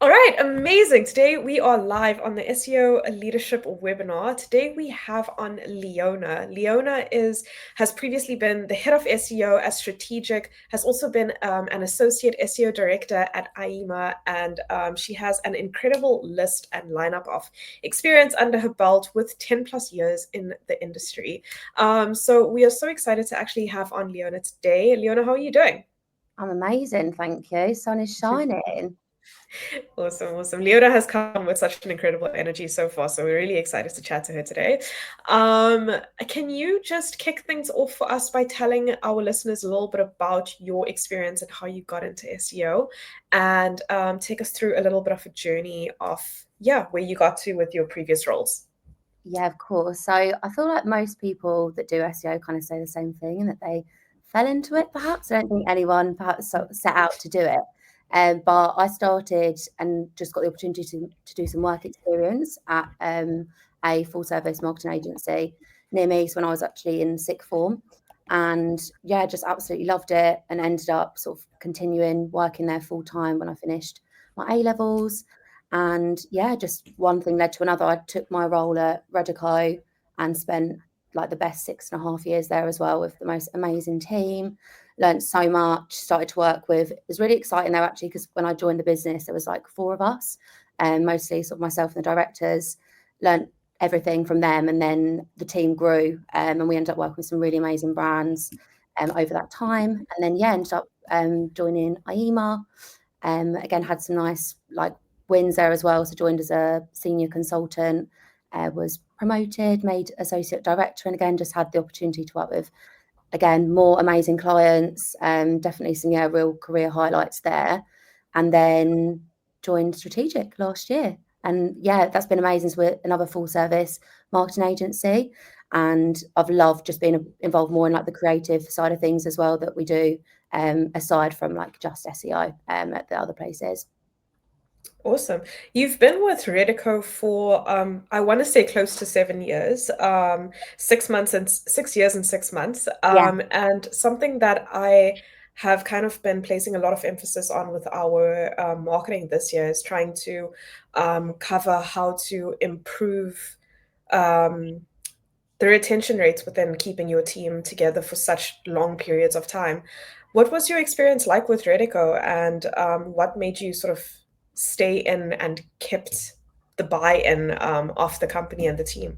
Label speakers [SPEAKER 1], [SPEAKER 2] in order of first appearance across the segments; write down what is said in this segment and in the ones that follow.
[SPEAKER 1] All right, amazing. Today we are live on the SEO Leadership webinar. Today we have on Leona. Leona has previously been the head of SEO at StrategiQ, has also been an associate SEO director at Ayima, and she has an incredible list and lineup of experience under her belt with 10 plus years in the industry. So we are so excited to actually have on Leona today. Leona, how are you doing?
[SPEAKER 2] I'm amazing, thank you. Sun is shining.
[SPEAKER 1] Awesome, awesome. Leona has come with such an incredible energy so far, so we're really excited to chat to her today. Um, can you just kick things off for us by telling our listeners a little bit about your experience and how you got into SEO, and take us through a little bit of a journey of where you got to with your previous roles?
[SPEAKER 2] Yeah, of course. So I feel like most people that do SEO kind of say the same thing and that they fell into it, perhaps. I don't think anyone perhaps set out to do it. But I started and just got the opportunity to do some work experience at a full service marketing agency near me. So when I was actually in sixth form. And yeah, just absolutely loved it and ended up sort of continuing working there full time when I finished my A levels. And yeah, just one thing led to another. I took my role at Reddico and spent like the best 6.5 years there as well with the most amazing team. Learned so much, started to work with, it was really exciting there actually, because when I joined the business, there was like four of us, and mostly sort of myself and the directors. Learned everything from them, and then the team grew, and we ended up working with some really amazing brands over that time. And then yeah, ended up joining Ayima. Again, had some nice like wins there as well. So joined as a senior consultant, was promoted, made associate director, and again just had the opportunity to work with again more amazing clients. Definitely some real career highlights there, and then joined StrategiQ last year. And yeah, that's been amazing. So we're another full service marketing agency, and I've loved just being involved more in like the creative side of things as well that we do, aside from like just SEO at the other places.
[SPEAKER 1] Awesome. You've been with Reddico for I want to say close to 7 years, 6 months and 6 years and 6 months.
[SPEAKER 2] Yeah.
[SPEAKER 1] And something that I have kind of been placing a lot of emphasis on with our marketing this year is trying to cover how to improve um, the retention rates within keeping your team together for such long periods of time. What was your experience like with Reddico, and what made you sort of stay in and kept the buy-in of the company and the team?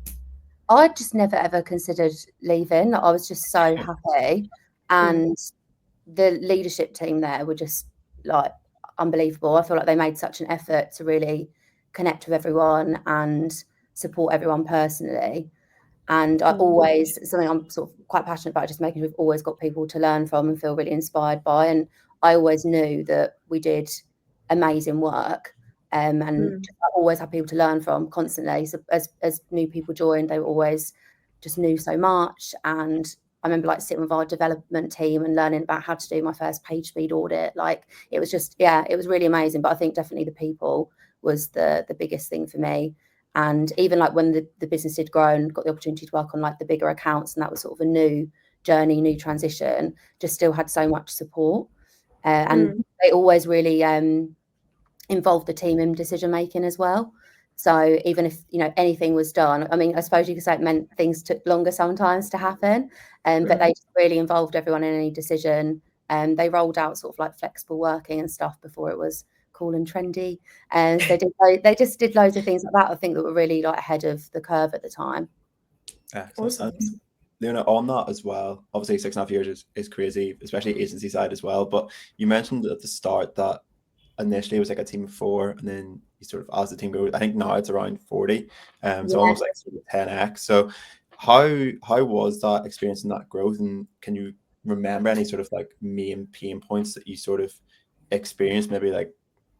[SPEAKER 2] I just never ever considered leaving. I was just so happy.
[SPEAKER 1] Mm,
[SPEAKER 2] And the leadership team there were just like unbelievable. I feel like they made such an effort to really connect with everyone and support everyone personally. And I
[SPEAKER 1] mm,
[SPEAKER 2] always, something I'm sort of quite passionate about, just making sure we've always got people to learn from and feel really inspired by. And I always knew that we did amazing work. And
[SPEAKER 1] mm.
[SPEAKER 2] I always had people to learn from constantly. So as new people joined, they were always just knew so much. And I remember like sitting with our development team and learning about how to do my first page speed audit. Like it was just, yeah, it was really amazing. But I think definitely the people was the biggest thing for me. And even like when the business did grow and got the opportunity to work on like the bigger accounts, and that was sort of a new journey, new transition, just still had so much support. And
[SPEAKER 1] Mm.
[SPEAKER 2] they always really involved the team in decision making as well. So even if anything was done, I mean, I suppose you could say it meant things took longer sometimes to happen, but they
[SPEAKER 1] Mm.
[SPEAKER 2] just really involved everyone in any decision. They rolled out sort of like flexible working and stuff before it was cool and trendy, and so they just did loads of things like that. I think that were really like ahead of the curve at the time.
[SPEAKER 3] Excellent.
[SPEAKER 1] Awesome.
[SPEAKER 3] And Leona, on that as well, obviously 6.5 years is crazy, especially agency side as well. But you mentioned at the start that initially it was like a team of four, and then you sort of as the team goes, I think now it's around 40, so
[SPEAKER 2] Yeah.
[SPEAKER 3] almost like sort of 10x. So how was that experience and that growth? And can you remember any sort of like main pain points that you sort of experienced? Maybe like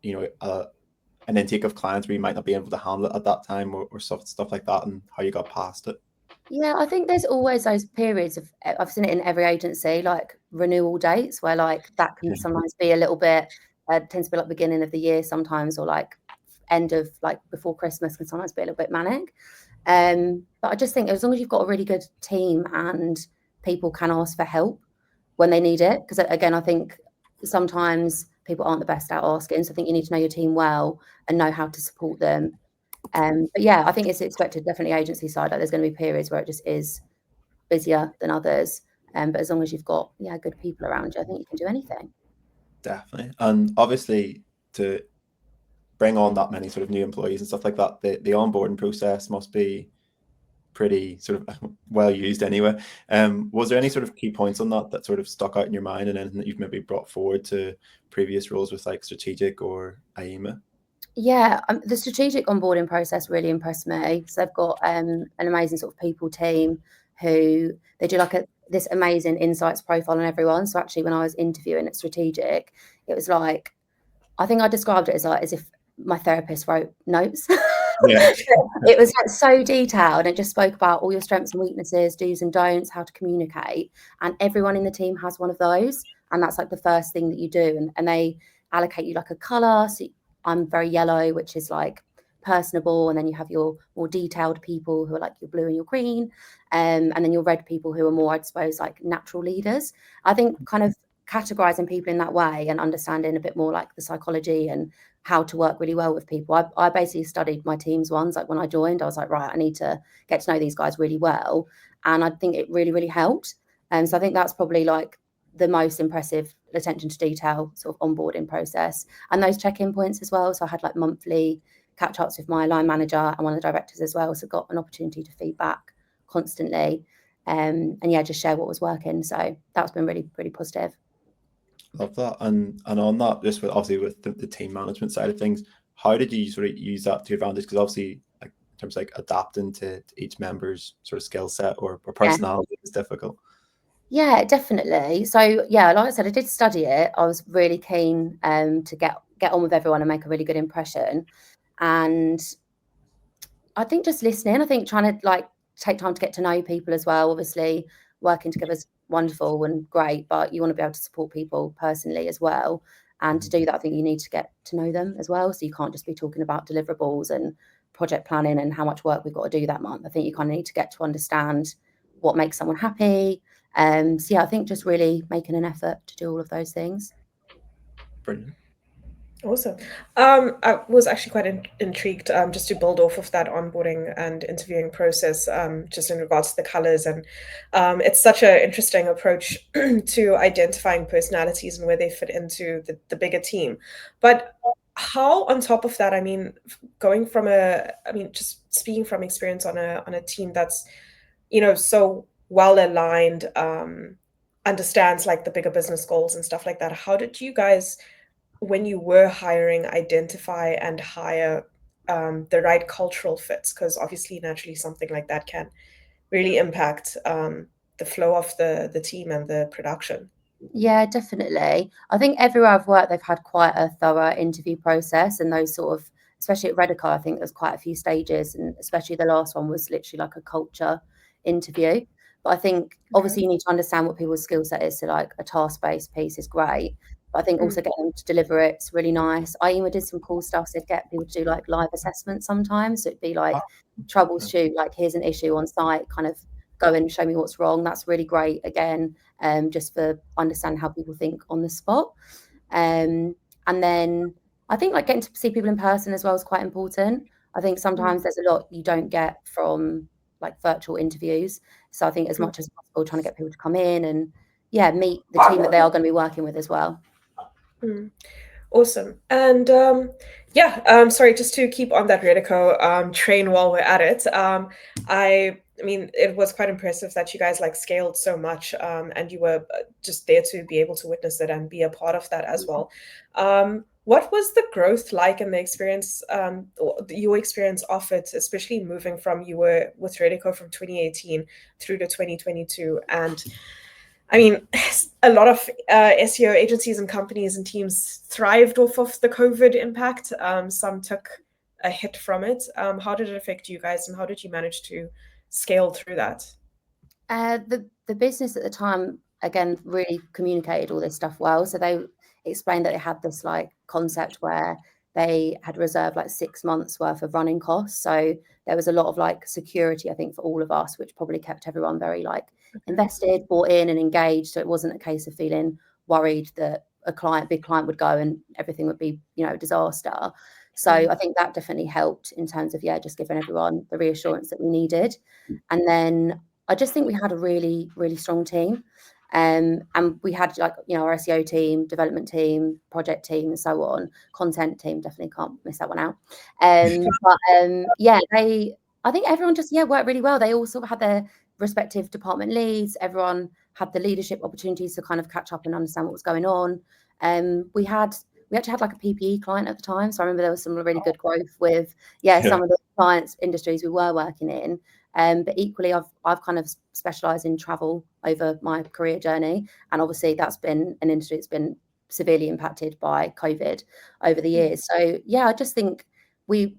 [SPEAKER 3] an intake of clients where you might not be able to handle it at that time, or stuff like that, and how you got past it.
[SPEAKER 2] Yeah, I think there's always those periods of, I've seen it in every agency, like renewal dates where like that can sometimes be a little bit, tends to be like beginning of the year sometimes, or like end of like before Christmas can sometimes be a little bit manic. But I just think as long as you've got a really good team and people can ask for help when they need it, because again, I think sometimes people aren't the best at asking. So I think you need to know your team well and know how to support them. But yeah, I think it's expected, definitely agency side, like there's going to be periods where it just is busier than others. But as long as you've got good people around you, I think you can do anything.
[SPEAKER 3] Definitely. And obviously, to bring on that many sort of new employees and stuff like that, the onboarding process must be pretty sort of well used anyway. Was there any sort of key points on that sort of stuck out in your mind, and anything that you've maybe brought forward to previous roles with like StrategiQ or Ayima?
[SPEAKER 2] Yeah, the strategic onboarding process really impressed me. So they've got an amazing sort of people team who they do like this amazing insights profile on everyone. So actually, when I was interviewing at StrategiQ, it was like, I think I described it as if my therapist wrote notes.
[SPEAKER 3] Yeah.
[SPEAKER 2] It was like so detailed. It just spoke about all your strengths and weaknesses, do's and don'ts, how to communicate. And everyone in the team has one of those. And that's like the first thing that you do. And they allocate you like a colour. So I'm very yellow, which is like personable. And then you have your more detailed people who are like your blue and your green. And then your red people who are more, I suppose, like natural leaders. I think kind of categorizing people in that way and understanding a bit more like the psychology and how to work really well with people. I basically studied my team's ones. Like when I joined, I was like, right, I need to get to know these guys really well. And I think it really, really helped. And so I think that's probably like the most impressive attention to detail sort of onboarding process, and those check-in points as well. So I had like monthly catch-ups with my line manager and one of the directors as well. So got an opportunity to feedback constantly. And yeah, just share what was working. So that's been really, really positive.
[SPEAKER 3] Love that. And on that, just with obviously with the team management side of things, how did you sort of use that to your advantage? Because obviously, like in terms of like adapting to each member's sort of skill set or personality is difficult.
[SPEAKER 2] Yeah, definitely. So yeah, like I said, I did study it. I was really keen to get on with everyone and make a really good impression. And I think just listening, I think trying to like take time to get to know people as well. Obviously, working together is wonderful and great, but you want to be able to support people personally as well. And to do that, I think you need to get to know them as well. So you can't just be talking about deliverables and project planning and how much work we've got to do that month. I think you kind of need to get to understand what makes someone happy. So yeah, I think just really making an effort to do all of those things.
[SPEAKER 3] Brilliant.
[SPEAKER 1] Awesome. I was actually quite intrigued just to build off of that onboarding and interviewing process, just in regards to the colors. And it's such an interesting approach to identifying personalities and where they fit into the bigger team. But how, on top of that, I mean, just speaking from experience on a team that's, so well aligned, understands like the bigger business goals and stuff like that. How did you guys, when you were hiring, identify and hire the right cultural fits? Because obviously, naturally, something like that can really impact the flow of the team and the production.
[SPEAKER 2] Yeah, definitely. I think everywhere I've worked, they've had quite a thorough interview process, and those sort of, especially at Reddico, I think there's quite a few stages, and especially the last one was literally like a culture interview. But I think obviously you need to understand what people's skill set is. So like a task-based piece is great, but I think also getting them to deliver it's really nice. Ayima did some cool stuff. So they'd get people to do like live assessments sometimes. So it'd be like troubleshoot, like here's an issue on site, kind of go and show me what's wrong. That's really great. Again, just for understanding how people think on the spot. And then I think like getting to see people in person as well is quite important. I think sometimes there's a lot you don't get from like virtual interviews. So I think as much as possible, trying to get people to come in and meet the team that they are going to be working with as well.
[SPEAKER 1] Awesome. And sorry, just to keep on that Reddico train while we're at it. I mean, it was quite impressive that you guys like scaled so much, and you were just there to be able to witness it and be a part of that as well. What was the growth like in the experience, your experience of it, especially moving from, you were with Reddico from 2018 through to 2022? And I mean, a lot of SEO agencies and companies and teams thrived off of the COVID impact. Some took a hit from it. How did it affect you guys, and how did you manage to scale through that?
[SPEAKER 2] The business at the time, again, really communicated all this stuff well. So they explained that they had this like concept where they had reserved like 6 months worth of running costs. So there was a lot of like security, I think, for all of us, which probably kept everyone very like invested, bought in and engaged. So it wasn't a case of feeling worried that big client would go and everything would be, you know, a disaster. So I think that definitely helped in terms of, just giving everyone the reassurance that we needed. And then I just think we had a really, really strong team. And we had, like, you know, our SEO team, development team, project team, and so on. Content team, definitely can't miss that one out. But I think everyone just worked really well. They all sort of had their respective department leads. Everyone had the leadership opportunities to kind of catch up and understand what was going on. We actually had like a PPE client at the time, so I remember there was some really good growth with some of the clients industries we were working in. But equally, I've kind of specialised in travel over my career journey, and obviously that's been an industry that's been severely impacted by COVID over the years. So I just think we,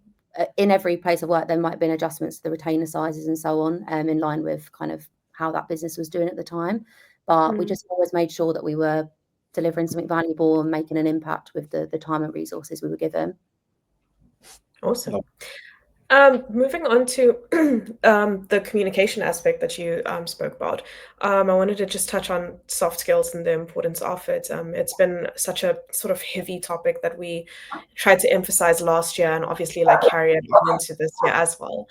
[SPEAKER 2] in every place of work, there might have been adjustments to the retainer sizes and so on, in line with kind of how that business was doing at the time. But we just always made sure that we were delivering something valuable and making an impact with the time and resources we were given.
[SPEAKER 1] Awesome. Moving on to the communication aspect that you spoke about, I wanted to just touch on soft skills and the importance of it. It's been such a sort of heavy topic that we tried to emphasize last year, and obviously like carry it into this year as well.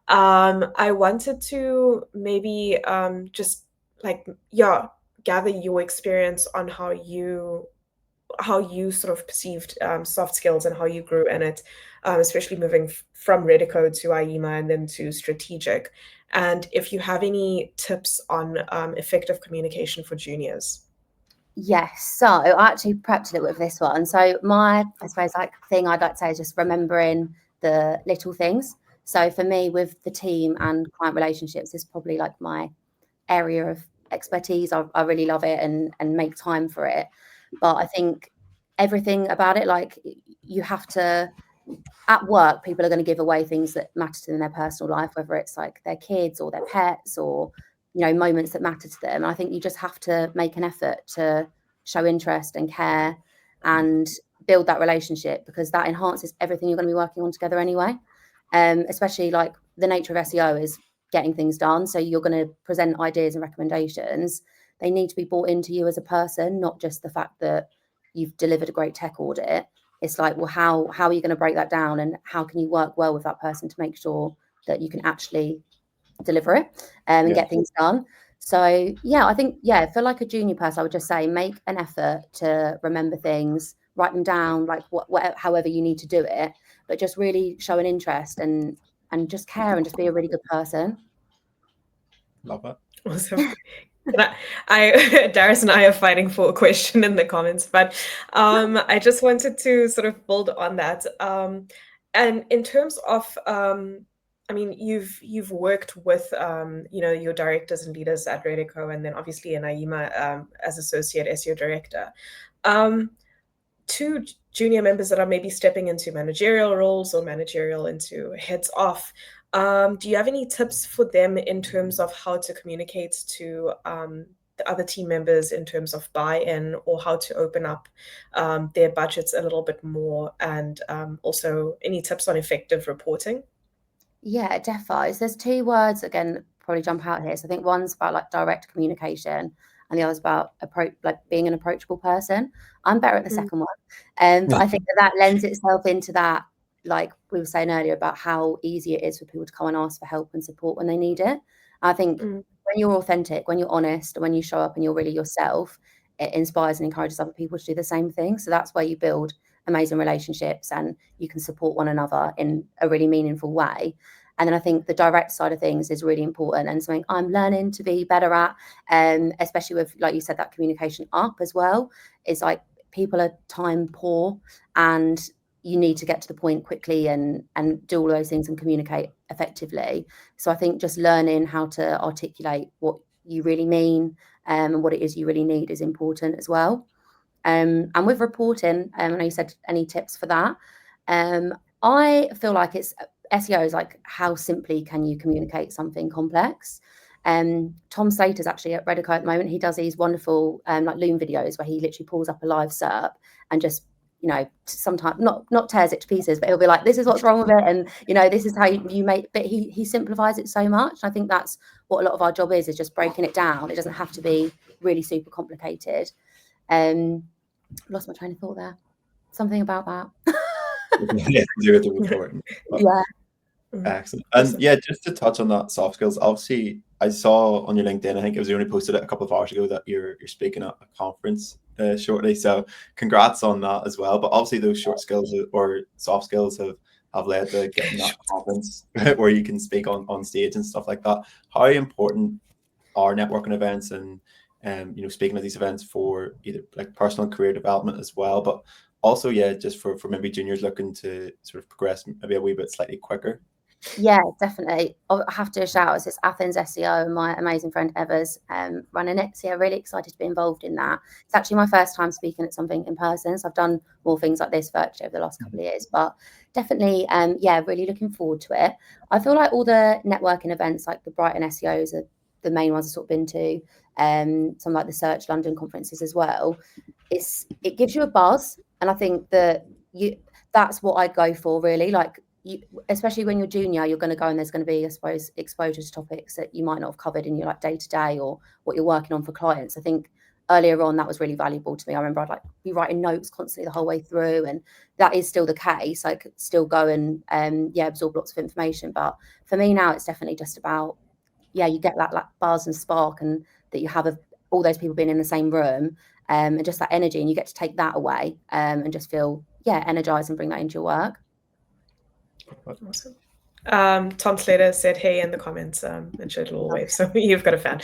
[SPEAKER 1] I wanted to maybe just like gather your experience on how you sort of perceived soft skills and how you grew in it, especially moving from Reddico to Ayima and then to StrategiQ. And if you have any tips on effective communication for juniors.
[SPEAKER 2] Yes, so I actually prepped a little bit for this one. So I suppose, like, thing I'd like to say is just remembering the little things. So for me, with the team and client relationships, is probably like my area of expertise. I really love it and make time for it. But I think everything about it, like, you have to, at work, people are going to give away things that matter to them in their personal life, whether it's like their kids or their pets or, you know, moments that matter to them. And I think you just have to make an effort to show interest and care and build that relationship, because that enhances everything you're going to be working on together anyway. Especially, like, the nature of SEO is getting things done. So you're going to present ideas and recommendations. They need to be bought into you as a person, not just the fact that you've delivered a great tech audit. It's like, well, how are you going to break that down, and how can you work well with that person to make sure that you can actually deliver it and get things done. So I think for like a junior person, I would just say make an effort to remember things, write them down, like however you need to do it, but just really show an interest and just care and just be a really good person.
[SPEAKER 3] Love it.
[SPEAKER 1] Awesome. Darius and I are fighting for a question in the comments, but I just wanted to sort of build on that. And in terms of, I mean, you've worked with, you know, your directors and leaders at Reddico, and then obviously in Ayima as associate SEO director. To junior members that are maybe stepping into managerial roles or managerial into heads off, do you have any tips for them in terms of how to communicate to the other team members in terms of buy-in, or how to open up their budgets a little bit more, and also any tips on effective reporting?
[SPEAKER 2] Yeah, defo. So there's two words, again, probably jump out here. So I think one's about like direct communication, and the other's about being an approachable person. I'm better at the second one. But I think that lends itself into that, like we were saying earlier, about how easy it is for people to come and ask for help and support when they need it. I think when you're authentic, when you're honest, when you show up and you're really yourself, it inspires and encourages other people to do the same thing. So that's where you build amazing relationships and you can support one another in a really meaningful way. And then I think the direct side of things is really important, and something I'm learning to be better at, especially with, like you said, that communication up as well. Is like, people are time poor, and you need to get to the point quickly and do all those things and communicate effectively. So I think just learning how to articulate what you really mean and what it is you really need is important as well. And with reporting, I know you said any tips for that. I feel like SEO is like, how simply can you communicate something complex? Tom Slater's actually at Reddico at the moment. He does these wonderful like Loom videos where he literally pulls up a live SERP and just, you know, sometimes not tears it to pieces, but he'll be like, this is what's wrong with it, and, you know, this is how you make. But he simplifies it so much. I think that's what a lot of our job is just breaking it down. It doesn't have to be really super complicated. Lost my train of thought there. Something about that.
[SPEAKER 3] Yeah, do with the reporting.
[SPEAKER 2] Yeah.
[SPEAKER 3] Excellent. And yeah, just to touch on that soft skills, obviously I saw on your LinkedIn, I think it was, you only posted it a couple of hours ago, that you're speaking at a conference shortly. So congrats on that as well. But obviously those short skills or soft skills have led to getting that conference where you can speak on stage and stuff like that. How important are networking events and speaking at these events for either like personal career development as well, but also just for maybe juniors looking to sort of progress maybe a wee bit slightly quicker?
[SPEAKER 2] Yeah, definitely. I have to shout out, it's Athens SEO and my amazing friend Evers running it. So yeah, really excited to be involved in that. It's actually my first time speaking at something in person. So I've done more things like this virtually over the last couple of years, but definitely, really looking forward to it. I feel like all the networking events, like the Brighton SEOs, are the main ones I've sort of been to. Some like the Search London conferences as well. It gives you a buzz, and I think that that's what I go for really. Like, especially when you're junior, you're going to go and there's going to be, I suppose, exposure to topics that you might not have covered in your like day to day or what you're working on for clients. I think earlier on that was really valuable to me. I remember I'd like be writing notes constantly the whole way through, and that is still the case. I could still go and absorb lots of information. But for me now, it's definitely just about you get that like buzz and spark, and that you have all those people being in the same room, and just that energy, and you get to take that away and just feel energized and bring that into your work.
[SPEAKER 1] Awesome. Tom Slater said hey in the comments and showed a little wave, so you've got a fan.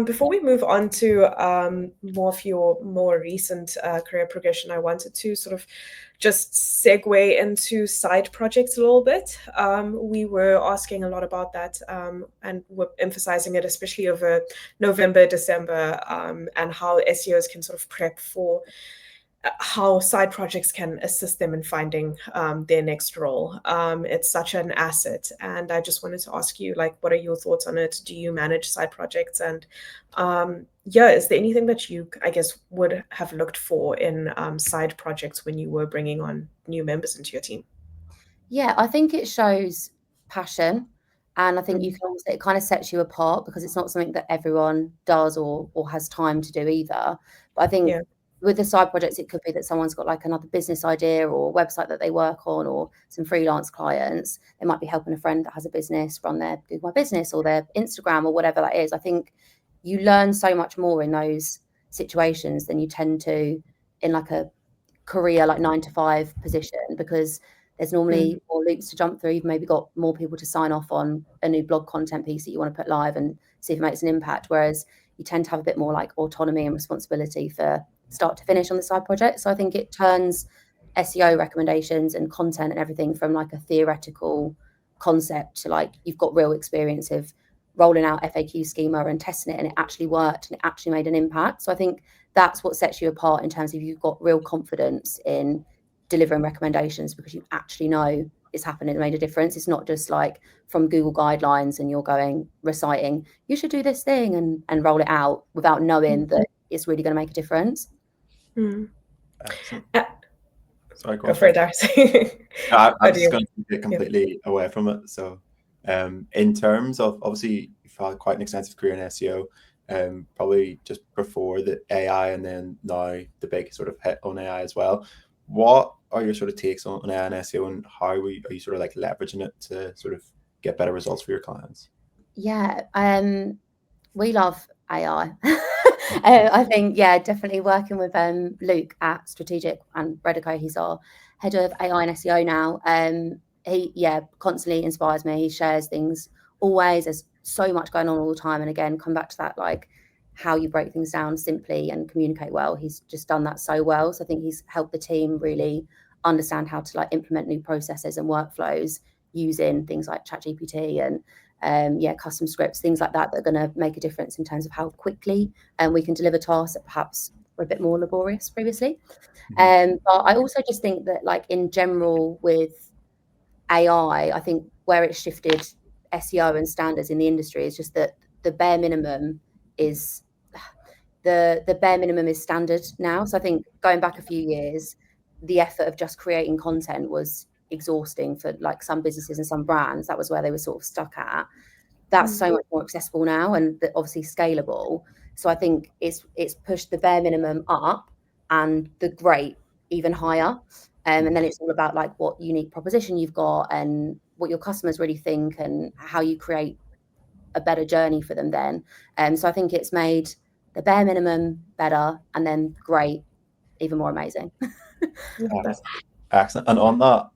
[SPEAKER 1] Before we move on to more of your more recent career progression, I wanted to sort of just segue into side projects a little bit. We were asking a lot about that, and we're emphasizing it especially over November, December, and how SEOs can sort of prep for how side projects can assist them in finding their next role. It's such an asset, and I just wanted to ask you, like, what are your thoughts on it? Do you manage side projects? And is there anything that you, I guess, would have looked for in side projects when you were bringing on new members into your team?
[SPEAKER 2] Yeah, I think it shows passion, and I think it kind of sets you apart, because it's not something that everyone does or has time to do either. But I think with the side projects, it could be that someone's got like another business idea or website that they work on, or some freelance clients. They might be helping a friend that has a business run their Google My Business or their Instagram or whatever that is. I think you learn so much more in those situations than you tend to in like a career like 9-to-5 position, because there's normally more loops to jump through. You've maybe got more people to sign off on a new blog content piece that you want to put live and see if it makes an impact, whereas you tend to have a bit more like autonomy and responsibility for start to finish on the side project. So I think it turns SEO recommendations and content and everything from like a theoretical concept to like you've got real experience of rolling out FAQ schema and testing it, and it actually worked and it actually made an impact. So I think that's what sets you apart in terms of you've got real confidence in delivering recommendations, because you actually know it's happened and made a difference. It's not just like from Google guidelines and you're going reciting, you should do this thing and roll it out without knowing that it's really going to make a difference.
[SPEAKER 3] Sorry,
[SPEAKER 1] go for it, Darcy.
[SPEAKER 3] I'm just going to get completely away from it. So in terms of, obviously you've had quite an extensive career in SEO, probably just before the AI and then now the big sort of hit on AI as well. What are your sort of takes on AI and SEO, and how are you sort of like leveraging it to sort of get better results for your clients?
[SPEAKER 2] Yeah, we love AI. I think, definitely working with Luke at StrategiQ and Reddico, he's our head of AI and SEO now. He constantly inspires me. He shares things always. There's so much going on all the time. And again, come back to that, like how you break things down simply and communicate well. He's just done that so well. So I think he's helped the team really understand how to like implement new processes and workflows using things like ChatGPT and custom scripts, things like that are going to make a difference in terms of how quickly we can deliver tasks that perhaps were a bit more laborious previously. But I also just think that, like in general with AI, I think where it's shifted SEO and standards in the industry is just that the bare minimum is standard now. So I think going back a few years, the effort of just creating content was exhausting for like some businesses and some brands. That was where they were sort of stuck at. that's so much more accessible now, and obviously scalable. So I think it's pushed the bare minimum up and the great even higher. And then it's all about like what unique proposition you've got and what your customers really think and how you create a better journey for them then. So I think it's made the bare minimum better and then great even more amazing.
[SPEAKER 3] Excellent. And on that,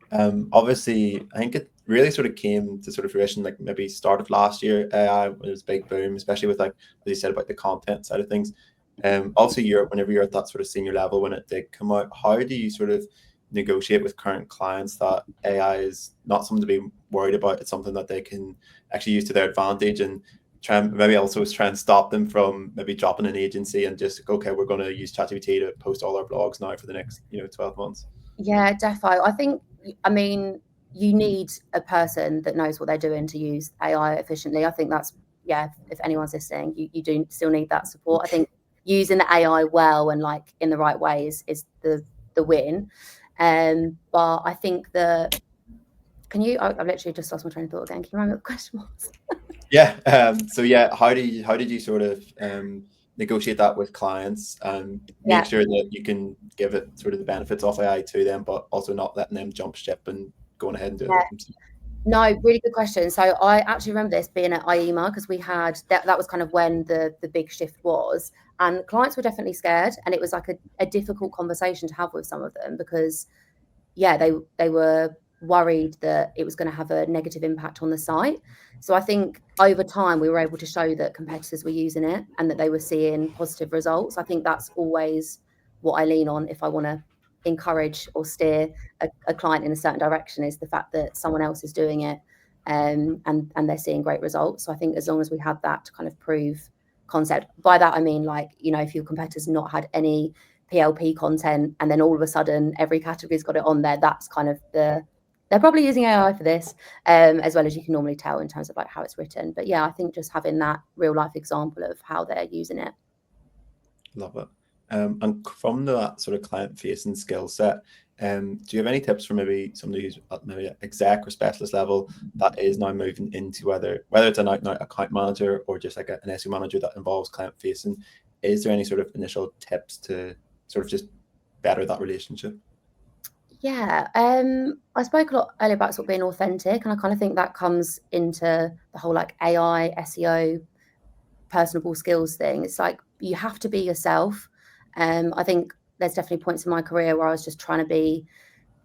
[SPEAKER 3] obviously, I think it really sort of came to sort of fruition, like maybe start of last year. AI was a big boom, especially with, like, as you said, about the content side of things. Also, whenever you're at that sort of senior level, when it did come out, how do you sort of negotiate with current clients that AI is not something to be worried about? It's something that they can actually use to their advantage, and try and maybe also try and stop them from maybe dropping an agency and just, okay, we're going to use ChatGPT to post all our blogs now for the next 12 months.
[SPEAKER 2] Yeah, defo. I think, I mean, you need a person that knows what they're doing to use AI efficiently. I think that's, yeah, if anyone's listening, you do still need that support. I think using the AI well and like in the right ways is the win. But I think that, I've literally just lost my train of thought again. Can you remember what the question was?
[SPEAKER 3] Yeah. So yeah, how did you sort of negotiate that with clients and make sure that you can give it sort of the benefits of AI to them, but also not letting them jump ship and going ahead and doing it themselves?
[SPEAKER 2] No, really good question. So I actually remember this being at Ayima, because we had that was kind of when the big shift was, and clients were definitely scared, and it was like a difficult conversation to have with some of them, because they were worried that it was going to have a negative impact on the site. So I think over time we were able to show that competitors were using it and that they were seeing positive results. I think that's always what I lean on if I want to encourage or steer a client in a certain direction, is the fact that someone else is doing it, and they're seeing great results. So I think as long as we had that to kind of prove concept, by that I mean, like, if your competitors not had any PLP content and then all of a sudden every category's got it on there, that's kind of they're probably using AI for this, as well as you can normally tell in terms of like how it's written. But yeah, I think just having that real life example of how they're using it.
[SPEAKER 3] Love it. And from that sort of client facing skill set, do you have any tips for maybe somebody who's at maybe an exec or specialist level that is now moving into whether it's an out and out account manager or just like an SEO manager that involves client facing? Is there any sort of initial tips to sort of just better that relationship?
[SPEAKER 2] Yeah, I spoke a lot earlier about sort of being authentic, and I kind of think that comes into the whole like AI, SEO, personable skills thing. It's like you have to be yourself. I think there's definitely points in my career where I was just trying to be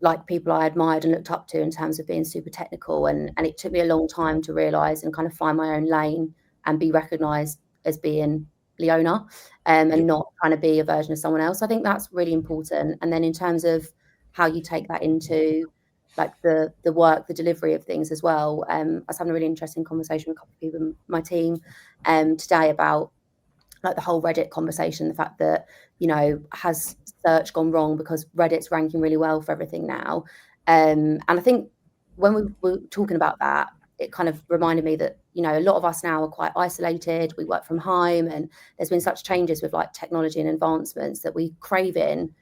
[SPEAKER 2] like people I admired and looked up to in terms of being super technical, and it took me a long time to realize and kind of find my own lane and be recognized as being Leona, and not trying to be a version of someone else. I think that's really important. And then in terms of how you take that into like the work, the delivery of things as well. I was having a really interesting conversation with a couple of people in my team today about like the whole Reddit conversation, the fact that, has search gone wrong because Reddit's ranking really well for everything now. And I think when we were talking about that, it kind of reminded me that, a lot of us now are quite isolated. We work from home, and there's been such changes with like technology and advancements that we crave in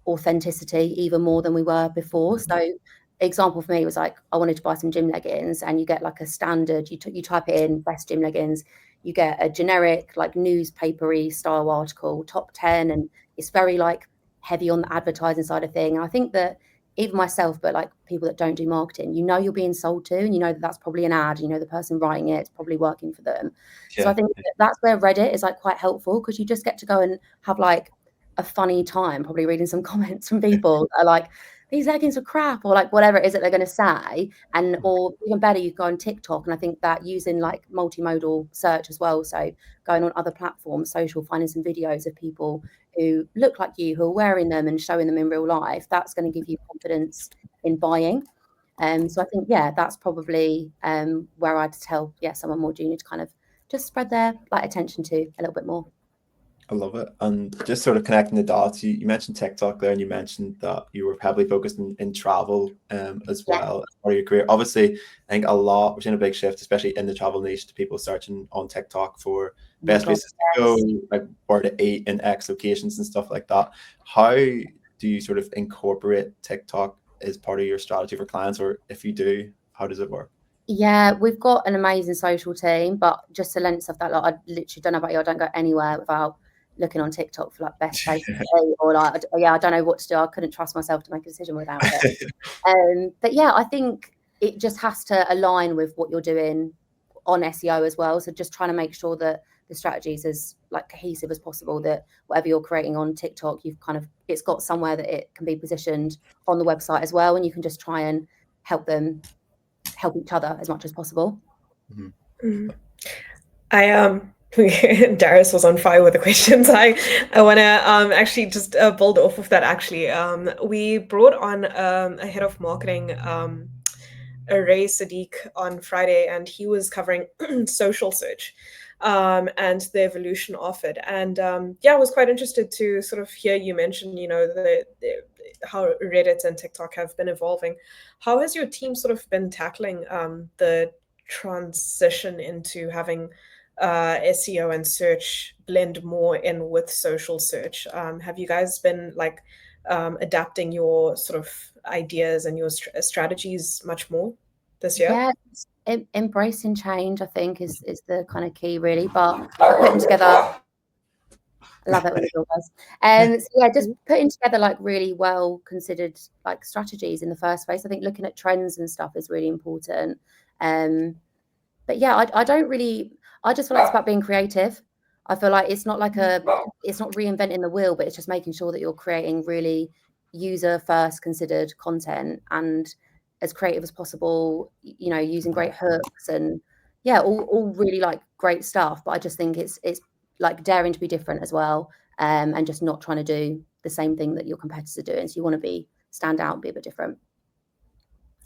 [SPEAKER 2] authenticity even more than we were before. So example for me was like, I wanted to buy some gym leggings, and you get like a standard, you type in best gym leggings, you get a generic like newspapery style article, top 10, and it's very like heavy on the advertising side of thing. And I think that even myself, but like people that don't do marketing, you're being sold to, and that that's probably an ad, the person writing it, it's probably working for them. So I think that's where Reddit is like quite helpful, because you just get to go and have like a funny time probably reading some comments from people that are like, these leggings are crap, or like whatever it is that they're going to say. And or even better, you go on TikTok, and I think that using like multimodal search as well, so going on other platforms, social, finding some videos of people who look like you, who are wearing them and showing them in real life, that's going to give you confidence in buying. So I think that's probably where I'd tell someone more junior to kind of just spread their like attention to a little bit more.
[SPEAKER 3] I love it. And just sort of connecting the dots, you mentioned TikTok there, and you mentioned that you were heavily focused in travel as well as part of your career. Obviously, I think we're seeing a big shift, especially in the travel niche, to people searching on TikTok for best places to go, like where to eat in X locations and stuff like that. How do you sort of incorporate TikTok as part of your strategy for clients? Or if you do, how does it work?
[SPEAKER 2] Yeah, we've got an amazing social team, but just to lend stuff that, like, I literally don't know about you. I don't go anywhere without looking on TikTok for like best places to eat, or like, I don't know what to do. I couldn't trust myself to make a decision without it. But yeah, I think it just has to align with what you're doing on SEO as well. So just trying to make sure that the strategy is as like cohesive as possible, that whatever you're creating on TikTok, it's got somewhere that it can be positioned on the website as well, and you can just try and help each other as much as possible.
[SPEAKER 1] Mm-hmm. Darius was on fire with the questions. I want to actually just build off of that. Actually, we brought on a head of marketing, Reddico, on Friday, and he was covering social search and the evolution of it. And I was quite interested to sort of hear you mention, how Reddit and TikTok have been evolving. How has your team sort of been tackling the transition into having SEO and search blend more in with social search? Have you guys been like adapting your sort of ideas and your strategies much more this year?
[SPEAKER 2] Yeah, embracing change, I think, is the kind of key, really. But putting together, I love it when it all does. So yeah, just putting together like really well considered like strategies in the first place. I think looking at trends and stuff is really important. But yeah, I don't really. I just feel like it's about being creative. I feel like it's not reinventing the wheel, but it's just making sure that you're creating really user first considered content and as creative as possible. Using great hooks and all really like great stuff. But I just think it's like daring to be different as well, and just not trying to do the same thing that your competitors are doing. So you want to stand out and be a bit different.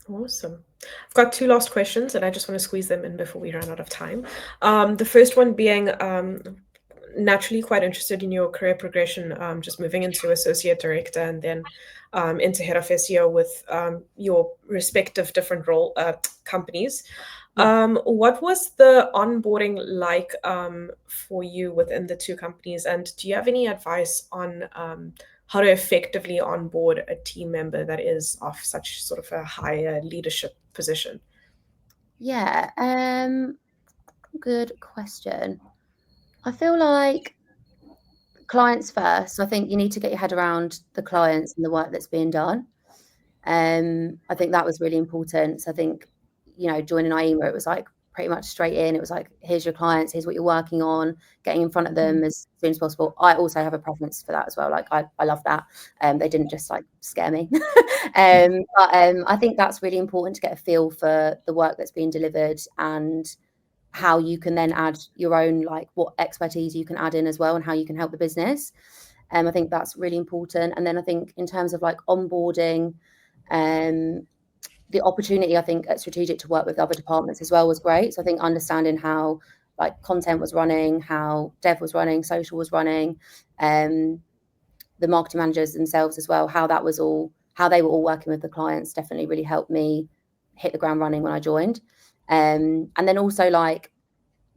[SPEAKER 1] Awesome. I've got two last questions, and I just want to squeeze them in before we run out of time. The first one being, naturally quite interested in your career progression, just moving into associate director and then into head of SEO with your respective different companies. What was the onboarding like for you within the two companies? And do you have any advice on how to effectively onboard a team member that is of such sort of a higher leadership position?
[SPEAKER 2] Yeah, good question. I feel like clients first. So I think you need to get your head around the clients and the work that's being done. I think that was really important. So I think, joining Ayima, it was like pretty much straight in. It was like, here's your clients, here's what you're working on, getting in front of them as soon as possible. I also have a preference for that as well. Like I love that. They didn't just like scare me. But I think that's really important to get a feel for the work that's being delivered and how you can then add your own, like what expertise you can add in as well and how you can help the business. I think that's really important. And then I think in terms of like onboarding, the opportunity, I think, at Strategic to work with other departments as well was great. So I think understanding how like content was running, how dev was running, social was running, the marketing managers themselves as well, how they were all working with the clients definitely really helped me hit the ground running when I joined. And then also like,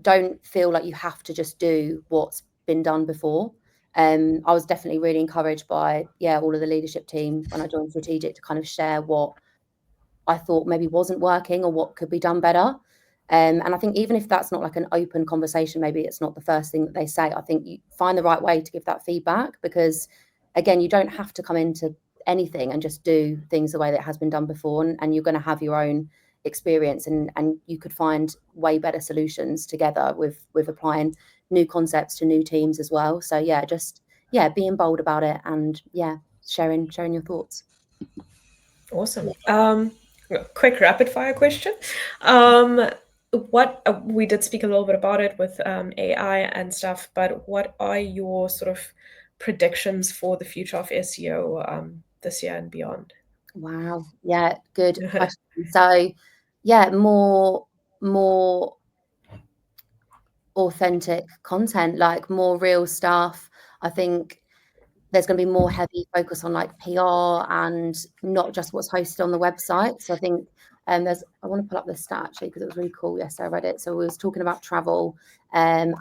[SPEAKER 2] don't feel like you have to just do what's been done before. I was definitely really encouraged by all of the leadership team when I joined Strategic to kind of share what I thought maybe wasn't working or what could be done better. And I think even if that's not like an open conversation, maybe it's not the first thing that they say, I think you find the right way to give that feedback, because again, you don't have to come into anything and just do things the way that has been done before, and you're going to have your own experience and you could find way better solutions together with applying new concepts to new teams as well. So being bold about it and sharing your thoughts.
[SPEAKER 1] Awesome. Quick rapid fire question. What we did speak a little bit about it with AI and stuff, but what are your sort of predictions for the future of SEO this year and beyond?
[SPEAKER 2] Wow. Yeah, good question. So more authentic content, like more real stuff. I think there's going to be more heavy focus on like PR and not just what's hosted on the website. So I think I want to pull up this stat actually because it was really cool. Yesterday I read it. So we was talking about travel and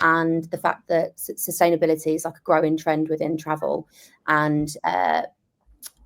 [SPEAKER 2] the fact that sustainability is like a growing trend within travel, and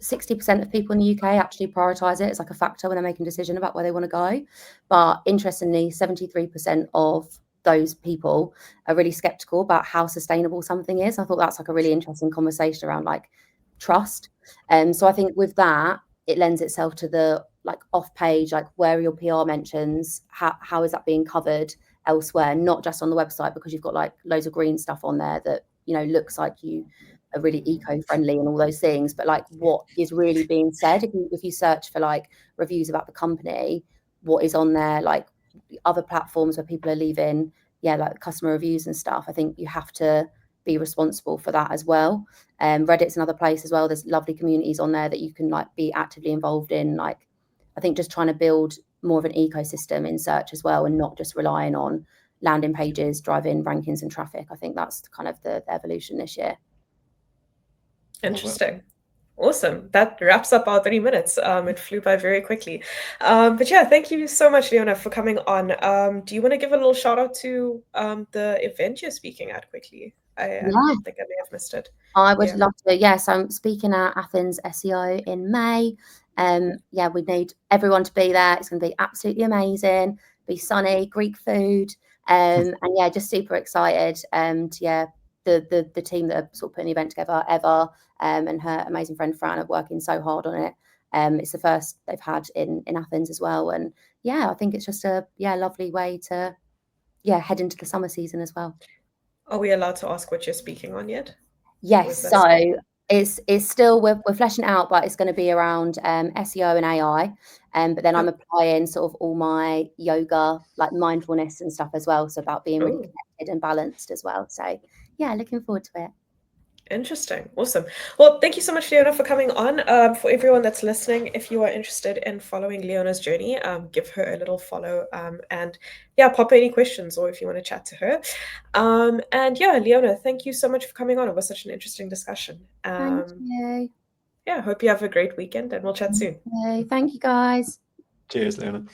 [SPEAKER 2] 60% of people in the UK actually prioritize it as like a factor when they're making a decision about where they want to go. But interestingly, 73% of those people are really skeptical about how sustainable something is. I thought that's like a really interesting conversation around like trust. So I think with that, it lends itself to the like off page, like where are your PR mentions? How is that being covered elsewhere, not just on the website, because you've got like loads of green stuff on there that, you know, looks like you are really eco-friendly and all those things, but like what is really being said. If you search for like reviews about the company, what is on there, like other platforms where people are leaving, like customer reviews and stuff, I think you have to be responsible for that as well. Reddit's another place as well. There's lovely communities on there that you can like be actively involved in. Like, I think just trying to build more of an ecosystem in search as well, and not just relying on landing pages driving rankings and traffic. I think that's kind of the evolution this year.
[SPEAKER 1] Interesting. Awesome. That wraps up our 30 minutes. It flew by very quickly. But yeah, thank you so much, Leona, for coming on. Do you want to give a little shout out to the event you're speaking at quickly? I think I may have missed it.
[SPEAKER 2] I would love to. Yes, I'm speaking at Athens SEO in May. We need everyone to be there. It's going to be absolutely amazing. Be sunny, Greek food, and yeah, just super excited. The team that are sort of putting the event together, Eva, and her amazing friend Fran, are working so hard on it. It's the first they've had in Athens as well, and yeah, I think it's just a lovely way to head into the summer season as well.
[SPEAKER 1] Are we allowed to ask what you're speaking on yet?
[SPEAKER 2] Yes, so it's still we're fleshing it out, but it's going to be around SEO and AI, but then I'm applying sort of all my yoga, like mindfulness and stuff as well, so about being really connected and balanced as well. So yeah, looking forward to it.
[SPEAKER 1] Interesting. Awesome. Well, thank you so much, Leona, for coming on. For everyone that's listening, if you are interested in following Leona's journey, give her a little follow, and pop her any questions, or if you want to chat to her. And yeah, Leona, thank you so much for coming on. It was such an interesting discussion.
[SPEAKER 2] Thank you.
[SPEAKER 1] Yeah, hope you have a great weekend, and we'll chat soon.
[SPEAKER 2] Thank you, guys.
[SPEAKER 3] Cheers, Leona.